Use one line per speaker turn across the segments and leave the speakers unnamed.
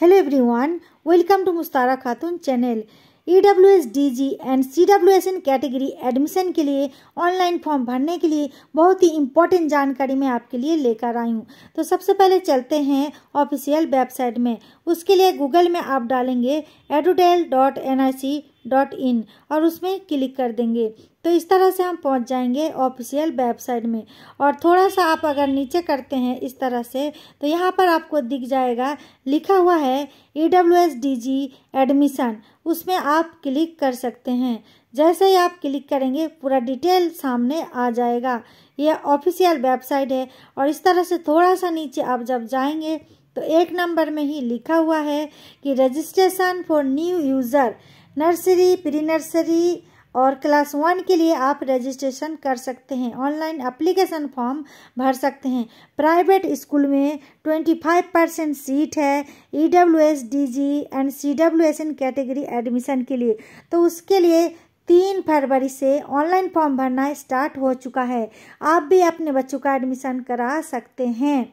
Hello everyone, welcome to मुस्तारा Khatoon channel. EWS DG and CWSN category admission के लिए online form भरने के लिए बहुत ही इम्पोर्टेंट जानकारी मैं आपके लिए लेकर आई हूँ। तो सबसे पहले चलते हैं ऑफिशियल वेबसाइट में। उसके लिए गूगल में आप डालेंगे edutail.nic.in और उसमें क्लिक कर देंगे तो इस तरह से हम पहुंच जाएंगे ऑफिशियल वेबसाइट में। और थोड़ा सा आप अगर नीचे करते हैं इस तरह से तो यहाँ पर आपको दिख जाएगा, लिखा हुआ है EWS DG एडमिशन, उसमें आप क्लिक कर सकते हैं। जैसे ही आप क्लिक करेंगे पूरा डिटेल सामने आ जाएगा। यह ऑफिशियल वेबसाइट है और इस तरह से थोड़ा सा नीचे आप जब जाएंगे तो 1 नंबर में ही लिखा हुआ है कि registration for new user, nursery, pre nursery और क्लास 1 के लिए आप रजिस्ट्रेशन कर सकते हैं। ऑनलाइन एप्लीकेशन फॉर्म भर सकते हैं। प्राइवेट स्कूल में 25% सीट है EWS DG and CWSN category admission के लिए। तो उसके लिए 3 फरवरी से ऑनलाइन फॉर्म भरना स्टार्ट हो चुका है। आप भी अपने बच्चों का एडमिशन करा सकते हैं।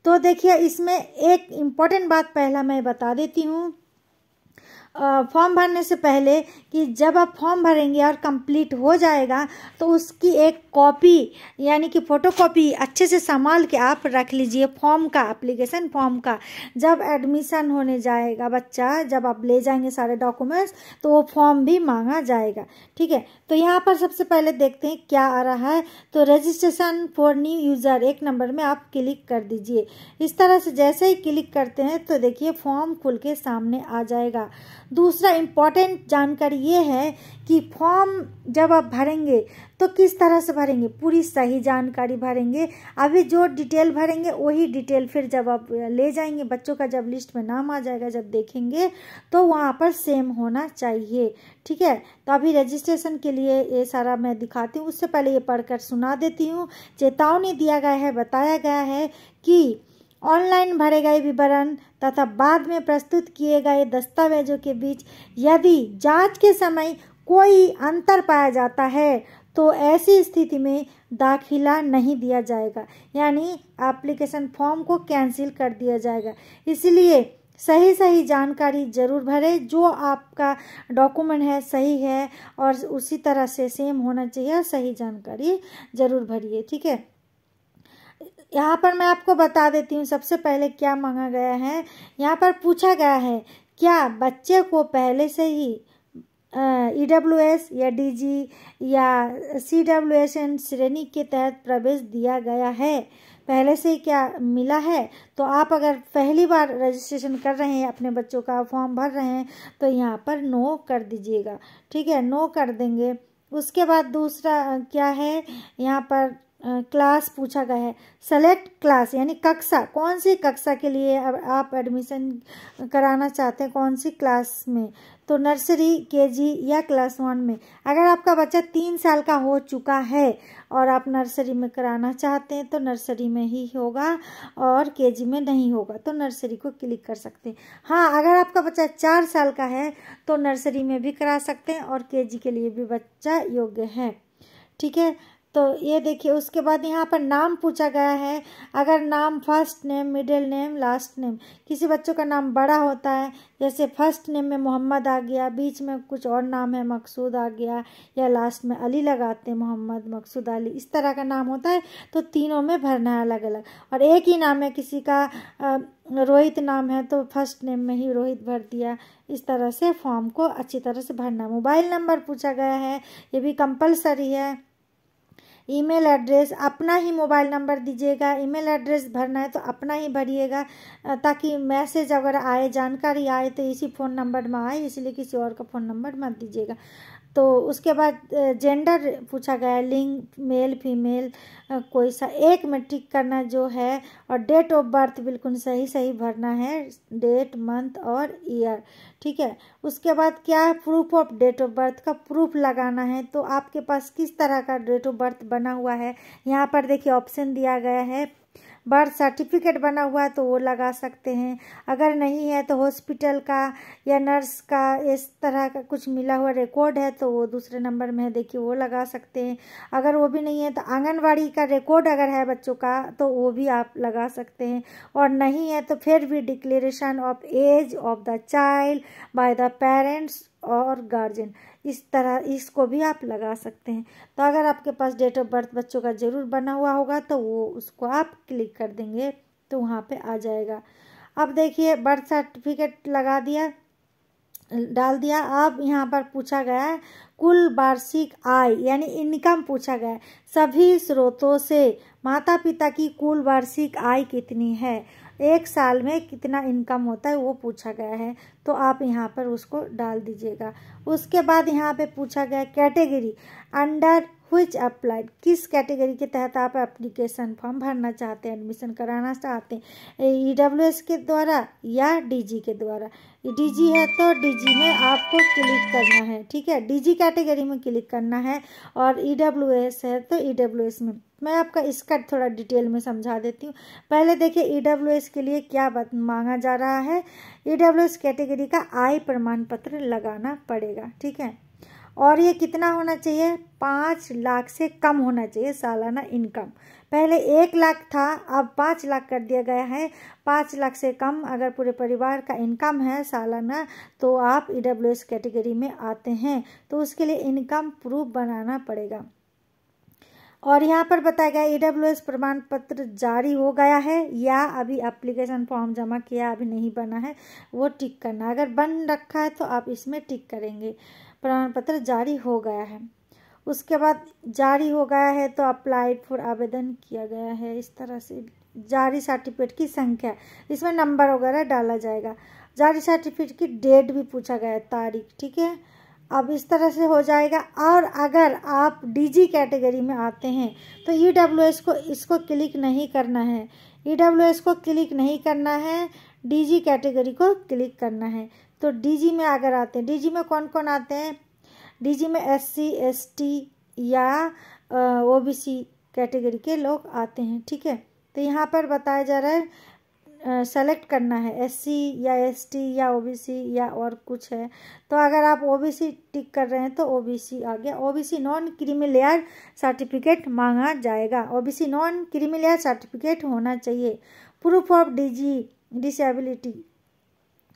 तो देखिए, इसमें एक इम्पॉर्टेंट बात पहला मैं बता देती हूँ फॉर्म भरने से पहले कि जब आप फॉर्म भरेंगे और कंप्लीट हो जाएगा तो उसकी एक कॉपी यानी कि फ़ोटोकॉपी अच्छे से संभाल के आप रख लीजिए फॉर्म का, एप्लीकेशन फॉर्म का। जब एडमिशन होने जाएगा बच्चा, जब आप ले जाएंगे सारे डॉक्यूमेंट्स तो वो फॉर्म भी मांगा जाएगा। ठीक है, तो यहाँ पर सबसे पहले देखते हैं क्या आ रहा है। तो registration for new user 1 number में आप क्लिक कर दीजिए। इस तरह से जैसे ही क्लिक करते हैं तो देखिए फॉर्म खुल के सामने आ जाएगा। दूसरा इम्पॉर्टेंट जानकारी ये है कि फॉर्म जब आप भरेंगे तो किस तरह से भरेंगे, पूरी सही जानकारी भरेंगे। अभी जो डिटेल भरेंगे वही डिटेल फिर जब आप ले जाएंगे बच्चों का, जब लिस्ट में नाम आ जाएगा, जब देखेंगे तो वहाँ पर सेम होना चाहिए। ठीक है, तो अभी रजिस्ट्रेशन के लिए ये सारा मैं दिखाती हूँ। उससे पहले ये पढ़कर सुना देती हूँ। चेतावनी दिया गया है, बताया गया है कि ऑनलाइन भरे गए विवरण तथा बाद में प्रस्तुत किए गए दस्तावेजों के बीच यदि जांच के समय कोई अंतर पाया जाता है तो ऐसी स्थिति में दाखिला नहीं दिया जाएगा, यानी एप्लीकेशन फॉर्म को कैंसिल कर दिया जाएगा। इसलिए सही जानकारी जरूर भरें। जो आपका डॉक्यूमेंट है सही है और उसी तरह से सेम होना चाहिए, सही जानकारी जरूर भरिए। ठीक है, यहाँ पर मैं आपको बता देती हूँ सबसे पहले क्या मांगा गया है। यहाँ पर पूछा गया है क्या बच्चे को पहले से ही EWS या DG या CWSN श्रेणी के तहत प्रवेश दिया गया है, पहले से ही क्या मिला है। तो आप अगर पहली बार रजिस्ट्रेशन कर रहे हैं, अपने बच्चों का फॉर्म भर रहे हैं तो यहाँ पर नो कर दीजिएगा। ठीक है, नो कर देंगे। उसके बाद दूसरा क्या है, यहाँ पर क्लास पूछा गया है। सेलेक्ट क्लास यानी कक्षा, कौन सी कक्षा के लिए आप एडमिशन कराना चाहते हैं, कौन सी क्लास में। तो नर्सरी, KG या क्लास 1 में। अगर आपका बच्चा 3 साल का हो चुका है और आप नर्सरी में कराना चाहते हैं तो नर्सरी में ही होगा और KG में नहीं होगा, तो नर्सरी को क्लिक कर सकते हैं। हाँ, अगर आपका बच्चा 4 साल का है तो नर्सरी में भी करा सकते हैं और KG के लिए भी बच्चा योग्य है। ठीक है, तो ये देखिए। उसके बाद यहाँ पर नाम पूछा गया है। अगर नाम first name, middle name, last name, किसी बच्चों का नाम बड़ा होता है, जैसे फर्स्ट नेम में मोहम्मद आ गया, बीच में कुछ और नाम है मकसूद आ गया, या लास्ट में अली लगाते हैं, मोहम्मद, मकसूद, अली, इस तरह का नाम होता है तो तीनों में भरना है अलग अलग। और एक ही नाम है, किसी का रोहित नाम है तो फर्स्ट नेम में ही रोहित भर दिया। इस तरह से फॉर्म को अच्छी तरह से भरना। मोबाइल नंबर पूछा गया है, ये भी कंपलसरी है। ईमेल एड्रेस, अपना ही मोबाइल नंबर दीजिएगा। ईमेल एड्रेस भरना है तो अपना ही भरिएगा ताकि मैसेज अगर आए, जानकारी आए तो इसी फ़ोन नंबर में आए, इसलिए किसी और का फ़ोन नंबर मत दीजिएगा। तो उसके बाद जेंडर पूछा गया है, लिंग मेल फीमेल, कोई सा एक में टिक करना जो है। और डेट ऑफ बर्थ बिल्कुल सही भरना है, डेट, मंथ और ईयर। ठीक है, उसके बाद क्या है, proof of date of birth का प्रूफ लगाना है। तो आपके पास किस तरह का डेट ऑफ बर्थ बना हुआ है, यहाँ पर देखिए ऑप्शन दिया गया है। बर्थ सर्टिफिकेट बना हुआ है तो वो लगा सकते हैं। अगर नहीं है तो हॉस्पिटल का या नर्स का इस तरह का कुछ मिला हुआ रिकॉर्ड है तो वो दूसरे नंबर में है, देखिए वो लगा सकते हैं। अगर वो भी नहीं है तो आंगनवाड़ी का रिकॉर्ड अगर है बच्चों का तो वो भी आप लगा सकते हैं। और नहीं है तो फिर भी declaration of age of the child by the parents और गार्जियन, इस तरह इसको भी आप लगा सकते हैं। तो अगर आपके पास डेट ऑफ बर्थ बच्चों का ज़रूर बना हुआ होगा तो वो उसको आप क्लिक कर देंगे तो वहाँ पे आ जाएगा। अब देखिए बर्थ सर्टिफिकेट लगा दिया, डाल दिया। अब यहाँ पर पूछा गया है कुल वार्षिक आय यानी इनकम पूछा गया है। सभी स्रोतों से माता पिता की कुल वार्षिक आय कितनी है, एक साल में कितना इनकम होता है वो पूछा गया है, तो आप यहाँ पर उसको डाल दीजिएगा। उसके बाद यहाँ पे पूछा गया कैटेगरी अंडर व्हिच अप्लाइड, किस कैटेगरी के तहत आप एप्लीकेशन फॉर्म भरना चाहते हैं, एडमिशन कराना चाहते हैं, ईडब्ल्यूएस के द्वारा या डीजी के द्वारा। डीजी है तो डीजी में आपको क्लिक करना है, ठीक है, डीजी कैटेगरी में क्लिक करना है। और ईडब्ल्यूएस है तो ईडब्ल्यूएस में। मैं आपका इसका थोड़ा डिटेल में समझा देती हूँ। पहले देखिए ईडब्ल्यूएस के लिए क्या मांगा जा रहा है। ईडब्ल्यूएस कैटेगरी का आय प्रमाण पत्र लगाना पड़ेगा, ठीक है। और ये कितना होना चाहिए, 5 लाख से कम होना चाहिए सालाना इनकम। पहले 1 लाख था, अब 5 लाख कर दिया गया है। 5 लाख से कम अगर पूरे परिवार का इनकम है सालाना तो आप ईडब्ल्यूएस कैटेगरी में आते हैं, तो उसके लिए इनकम प्रूफ बनाना पड़ेगा। और यहाँ पर बताया गया ईडब्ल्यूएस प्रमाण पत्र जारी हो गया है या अभी एप्लीकेशन फॉर्म जमा किया अभी नहीं बना है, वो टिक करना। अगर बन रखा है तो आप इसमें टिक करेंगे, प्रमाण पत्र जारी हो गया है। उसके बाद जारी हो गया है तो अप्लाइड फॉर आवेदन किया गया है, इस तरह से जारी सर्टिफिकेट की संख्या, इसमें नंबर वगैरह डाला जाएगा। जारी सर्टिफिकेट की डेट भी पूछा गया है, तारीख, ठीक है। अब इस तरह से हो जाएगा। और अगर आप डीजी कैटेगरी में आते हैं तो ईडब्ल्यूएस को इसको क्लिक नहीं करना है, ईडब्ल्यूएस को क्लिक नहीं करना है, डीजी कैटेगरी को क्लिक करना है। तो डीजी में अगर आते हैं, डीजी में कौन कौन आते हैं, डीजी में एससी एसटी या ओबीसी कैटेगरी के लोग आते हैं, ठीक है। तो यहाँ पर बताया जा रहा है सेलेक्ट करना है एससी या एसटी या ओबीसी या और कुछ है। तो अगर आप ओबीसी टिक कर रहे हैं तो ओबीसी आ गया। OBC non creamy layer certificate मांगा जाएगा, OBC non creamy layer certificate होना चाहिए। प्रूफ ऑफ डिसेबिलिटी,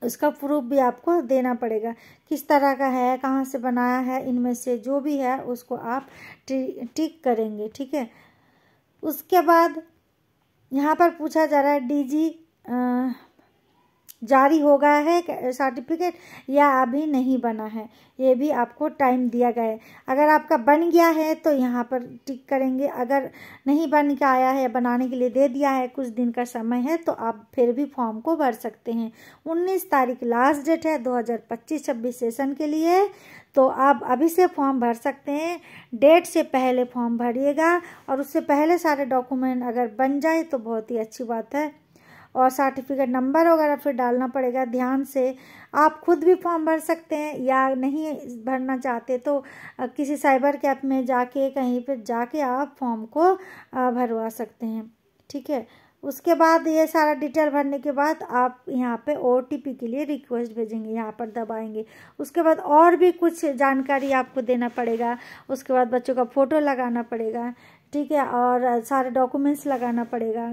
उसका प्रूफ भी आपको देना पड़ेगा, किस तरह का है, कहाँ से बनाया है, इनमें से जो भी है उसको आप टिक करेंगे, ठीक है। उसके बाद यहाँ पर पूछा जा रहा है डीजी जारी हो गया है सर्टिफिकेट या अभी नहीं बना है, ये भी आपको टाइम दिया गया है। अगर आपका बन गया है तो यहाँ पर टिक करेंगे, अगर नहीं बन के आया है, बनाने के लिए दे दिया है, कुछ दिन का समय है, तो आप फिर भी फॉर्म को भर सकते हैं। 19 तारीख लास्ट डेट है 2025-26 सेशन के लिए, तो आप अभी से फॉर्म भर सकते हैं। डेट से पहले फॉर्म भरिएगा और उससे पहले सारे डॉक्यूमेंट अगर बन जाए तो बहुत ही अच्छी बात है। और सर्टिफिकेट नंबर वगैरह फिर डालना पड़ेगा ध्यान से। आप खुद भी फॉर्म भर सकते हैं या नहीं भरना चाहते तो किसी साइबर कैफ में जाके कहीं पर जाके आप फॉर्म को भरवा सकते हैं, ठीक है। उसके बाद ये सारा डिटेल भरने के बाद आप यहाँ पे OTP के लिए रिक्वेस्ट भेजेंगे, यहाँ पर दबाएंगे। उसके बाद और भी कुछ जानकारी आपको देना पड़ेगा। उसके बाद बच्चों का फ़ोटो लगाना पड़ेगा, ठीक है, और सारे डॉक्यूमेंट्स लगाना पड़ेगा,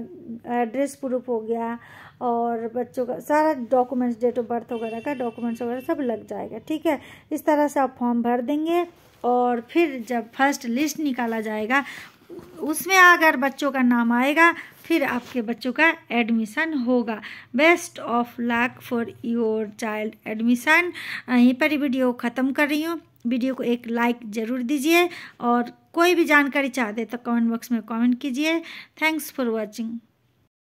एड्रेस प्रूफ हो गया और बच्चों का सारा डॉक्यूमेंट्स, डेट ऑफ बर्थ वगैरह का डॉक्यूमेंट्स वगैरह सब लग जाएगा, ठीक है। इस तरह से आप फॉर्म भर देंगे और फिर जब फर्स्ट लिस्ट निकाला जाएगा उसमें अगर बच्चों का नाम आएगा फिर आपके बच्चों का एडमिशन होगा। Best of luck for your child admission. यहीं पर वीडियो ख़त्म कर रही हूँ। वीडियो को एक लाइक ज़रूर दीजिए और कोई भी जानकारी चाहते तो कमेंट बॉक्स में कमेंट कीजिए। Thanks for watching.